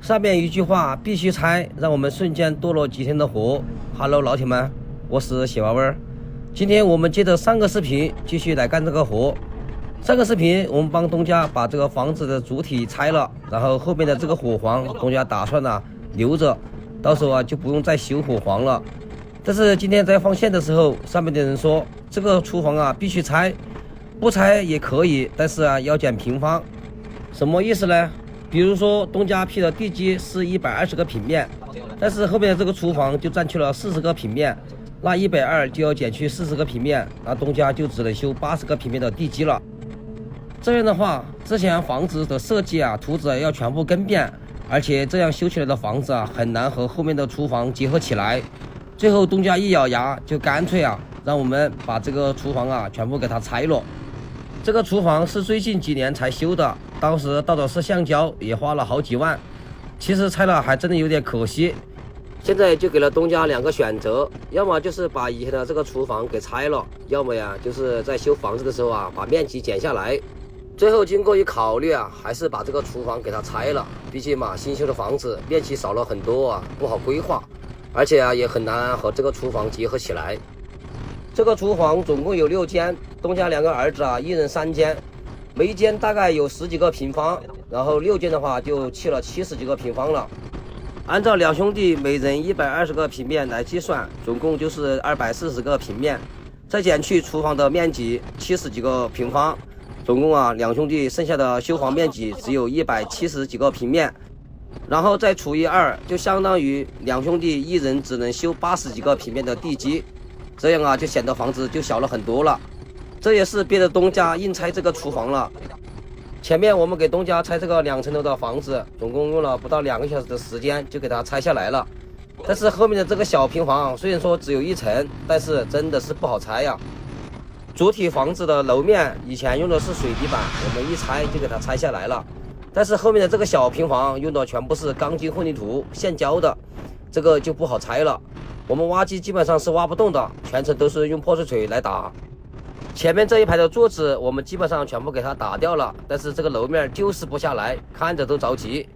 上面一句话必须拆，让我们瞬间多了几天的活。Hello， 老铁们，我是小娃娃。今天我们接着上个视频继续来干这个活。上个视频我们帮东家把这个房子的主体拆了，然后后面的这个火房东家打算留着，到时候就不用再修火房了。但是今天在放线的时候，上面的人说这个厨房必须拆，不拆也可以，但是要减平方。什么意思呢？比如说东家批的地基是120个平面，但是后面的这个厨房就占去了40个平面，那120就要减去40个平面，那东家就只能修80个平面的地基了。这样的话，之前房子的设计图纸要全部更变，而且这样修起来的房子很难和后面的厨房结合起来。最后东家一咬牙，就干脆让我们把这个厨房全部给它拆了。这个厨房是最近几年才修的，当时到的是橡胶，也花了好几万。其实拆了还真的有点可惜。现在就给了东家2个选择，要么就是把以前的这个厨房给拆了，要么就是在修房子的时候把面积减下来。最后经过一考虑还是把这个厨房给它拆了，毕竟新修的房子面积少了很多不好规划，而且也很难和这个厨房结合起来。这个厨房总共有6间，东家2个儿子一人3间，每一间大概有10几个平方，然后6间的话就去了70几个平方了。按照2兄弟每人120个平面来计算，总共就是240个平面，再减去厨房的面积70几个平方，总共2兄弟剩下的修房面积只有170几个平面，然后再除以2，就相当于2兄弟一人只能修80几个平面的地基，这样就显得房子就小了很多了。这也是逼着东家硬拆这个厨房了。前面我们给东家拆这个2层楼的房子，总共用了不到2个小时的时间就给它拆下来了。但是后面的这个小平房虽然说只有1层，但是真的是不好拆主体房子的楼面以前用的是水泥板，我们一拆就给它拆下来了。但是后面的这个小平房用的全部是钢筋混凝土现浇的，这个就不好拆了。我们挖机基本上是挖不动的，全程都是用破碎锤来打。前面这一排的桌子我们基本上全部给它打掉了，但是这个楼面就是不下来，看着都着急。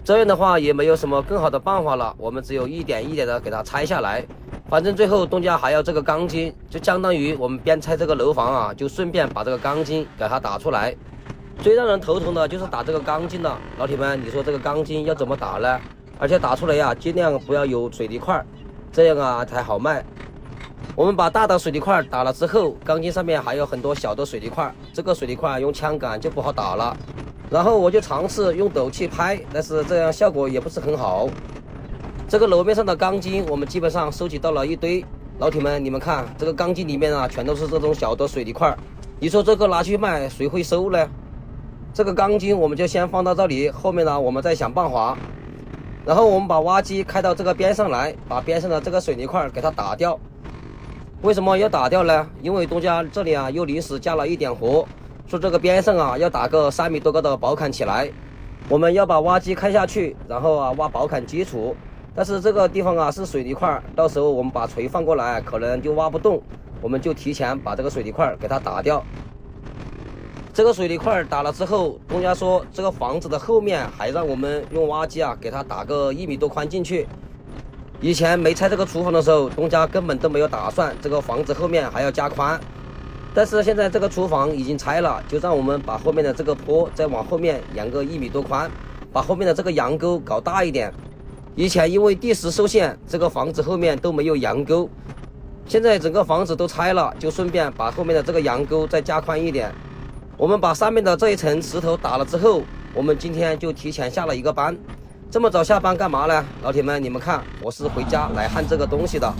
这样的话也没有什么更好的办法了，我们只有一点一点的给它拆下来。反正最后东家还要这个钢筋，就相当于我们边拆这个楼房就顺便把这个钢筋给它打出来。最让人头疼的就是打这个钢筋了，老铁们，你说这个钢筋要怎么打呢？而且打出来尽量不要有水泥块，这样才好卖。我们把大的水泥块打了之后，钢筋上面还有很多小的水泥块，这个水泥块用枪杆就不好打了。然后我就尝试用斗气拍，但是这样效果也不是很好。这个楼面上的钢筋我们基本上收集到了一堆，老铁们，你们看这个钢筋里面全都是这种小的水泥块，你说这个拿去卖谁会收呢？这个钢筋我们就先放到这里，后面我们再想办法。然后我们把挖机开到这个边上来，把边上的这个水泥块给它打掉。为什么要打掉呢？因为东家这里又临时加了一点活，说这个边上要打个3米多高的宝坎起来。我们要把挖机开下去，然后挖宝坎基础，但是这个地方是水泥块，到时候我们把锤放过来可能就挖不动，我们就提前把这个水泥块给它打掉。这个水泥块打了之后，东家说这个房子的后面还让我们用挖机给它打个1米多宽进去。以前没拆这个厨房的时候，东家根本都没有打算这个房子后面还要加宽，但是现在这个厨房已经拆了，就让我们把后面的这个坡再往后面扬个1米多宽，把后面的这个阳沟搞大一点。以前因为地势受限，这个房子后面都没有阳沟，现在整个房子都拆了，就顺便把后面的这个阳沟再加宽一点。我们把上面的这一层石头打了之后，我们今天就提前下了一个班。这么早下班干嘛呢？老铁们，你们看，我是回家来焊这个东西的。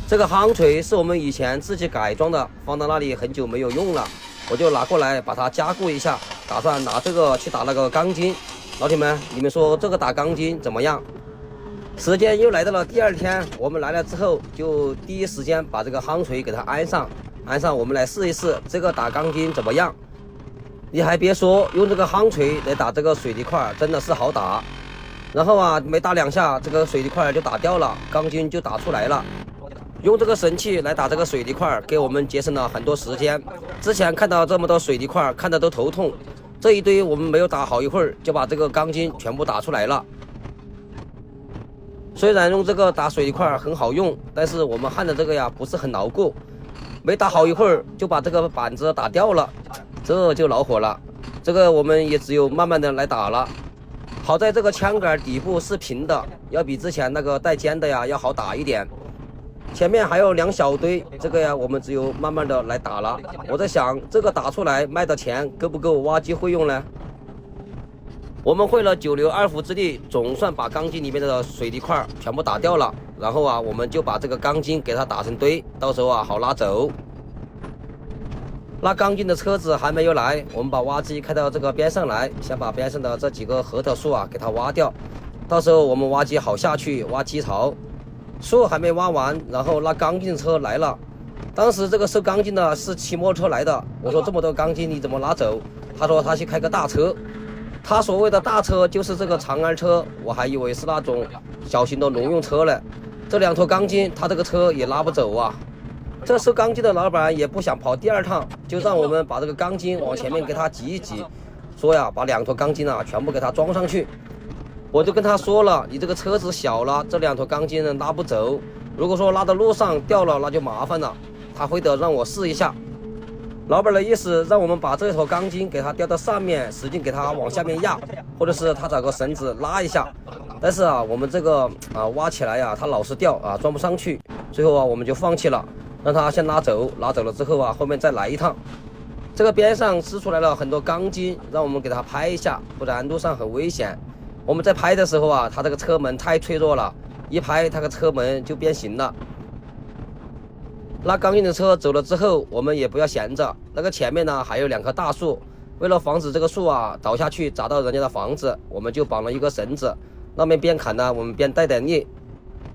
这个夯锤是我们以前自己改装的，放到那里很久没有用了，我就拿过来把它加固一下，打算拿这个去打那个钢筋。老铁们，你们说这个打钢筋怎么样？时间又来到了第2天，我们来了之后就第一时间把这个夯锤给它安上，我们来试一试这个打钢筋怎么样。你还别说，用这个夯锤来打这个水泥块真的是好打。然后没打2下，这个水泥块就打掉了，钢筋就打出来了。用这个神器来打这个水泥块，给我们节省了很多时间。之前看到这么多水泥块，看得都头痛。这一堆我们没有打好一会儿，就把这个钢筋全部打出来了。虽然用这个打水泥块很好用，但是我们焊的这个呀不是很牢固，没打好一会儿就把这个板子打掉了，这就恼火了。这个我们也只有慢慢的来打了。好在这个枪杆底部是平的，要比之前那个带尖的呀要好打一点。前面还有2小堆，这个呀我们只有慢慢的来打了。我在想，这个打出来卖的钱够不够挖机会用呢？我们费了9牛2虎之力，总算把钢筋里面的水泥块全部打掉了。然后啊，我们就把这个钢筋给它打成堆，到时候啊好拉走。拉钢筋的车子还没有来，我们把挖机开到这个边上来，先把边上的这几个核桃树啊给它挖掉。到时候我们挖机好下去挖基槽。树还没挖完，然后拉钢筋车来了。当时这个收钢筋的是骑摩托车来的，我说这么多钢筋你怎么拉走？他说他去开个大车。他所谓的大车就是这个长安车，我还以为是那种小型的农用车呢。这2坨钢筋他这个车也拉不走啊。这收钢筋的老板也不想跑第2趟，就让我们把这个钢筋往前面给他挤一挤，说呀把2坨钢筋啊全部给他装上去。我就跟他说了，你这个车子小了，这2坨钢筋呢拉不走，如果说拉到路上掉了那就麻烦了。他非得让我试一下。老板的意思让我们把这坨钢筋给它吊到上面，使劲给它往下面压，或者是他找个绳子拉一下。但是啊我们这个挖起来呀它老是掉啊，装不上去。最后啊我们就放弃了，让他先拉走，拉走了之后啊后面再来一趟。这个边上支出来了很多钢筋，让我们给它拍一下，不然路上很危险。我们在拍的时候啊，它这个车门太脆弱了，一拍它的车门就变形了。拉钢筋的车走了之后，我们也不要闲着，那个前面呢还有2棵大树，为了防止这个树啊倒下去砸到人家的房子，我们就绑了一个绳子，那边边砍呢我们边带点力。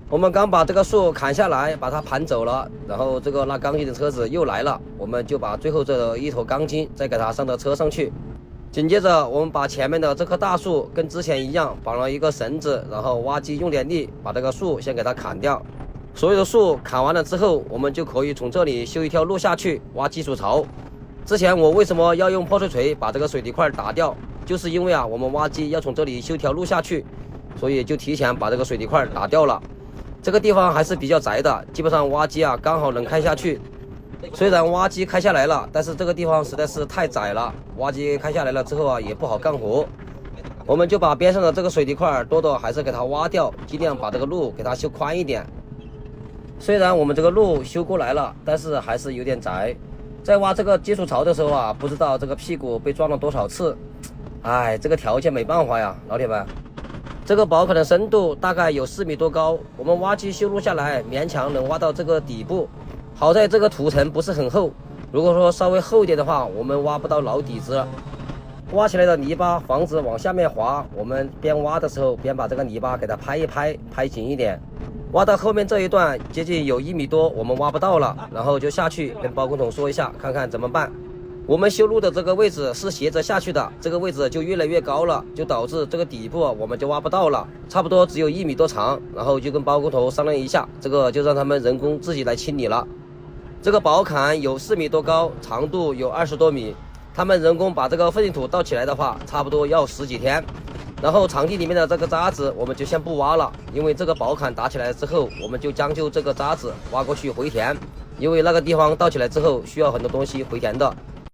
我们刚把这个树砍下来，把它盘走了，然后这个拉钢筋的车子又来了，我们就把最后这1坨钢筋再给它上到车上去。紧接着我们把前面的这棵大树跟之前一样绑了一个绳子，然后挖机用点力把这个树先给它砍掉。所有的树砍完了之后，我们就可以从这里修一条路下去挖基础槽。之前我为什么要用破碎锤把这个水泥块打掉，就是因为啊我们挖机要从这里修条路下去，所以就提前把这个水泥块打掉了。这个地方还是比较窄的，基本上挖机啊刚好能开下去。虽然挖机开下来了，但是这个地方实在是太窄了，挖机开下来了之后啊也不好干活。我们就把边上的这个水泥块多多还是给它挖掉，尽量把这个路给它修宽一点。虽然我们这个路修过来了，但是还是有点窄。在挖这个基础槽的时候啊，不知道这个屁股被撞了多少次。哎，这个条件没办法呀，老铁们。这个宝坎的深度大概有4米多高，我们挖机修路下来勉强能挖到这个底部。好在这个土层不是很厚，如果说稍微厚一点的话，我们挖不到老底子了。挖起来的泥巴防止往下面滑，我们边挖的时候边把这个泥巴给它拍一拍，拍紧一点。挖到后面这一段接近有1米多，我们挖不到了，然后就下去跟包工头说一下，看看怎么办。我们修路的这个位置是斜着下去的，这个位置就越来越高了，就导致这个底部我们就挖不到了，差不多只有1米多长。然后就跟包工头商量一下，这个就让他们人工自己来清理了。这个宝坎有4米多高，长度有20多米，他们人工把这个混凝土倒起来的话，差不多要10几天。然后场地里面的这个渣子我们就先不挖了，因为这个宝坎打起来之后，我们就将就这个渣子挖过去回填，因为那个地方倒起来之后需要很多东西回填的。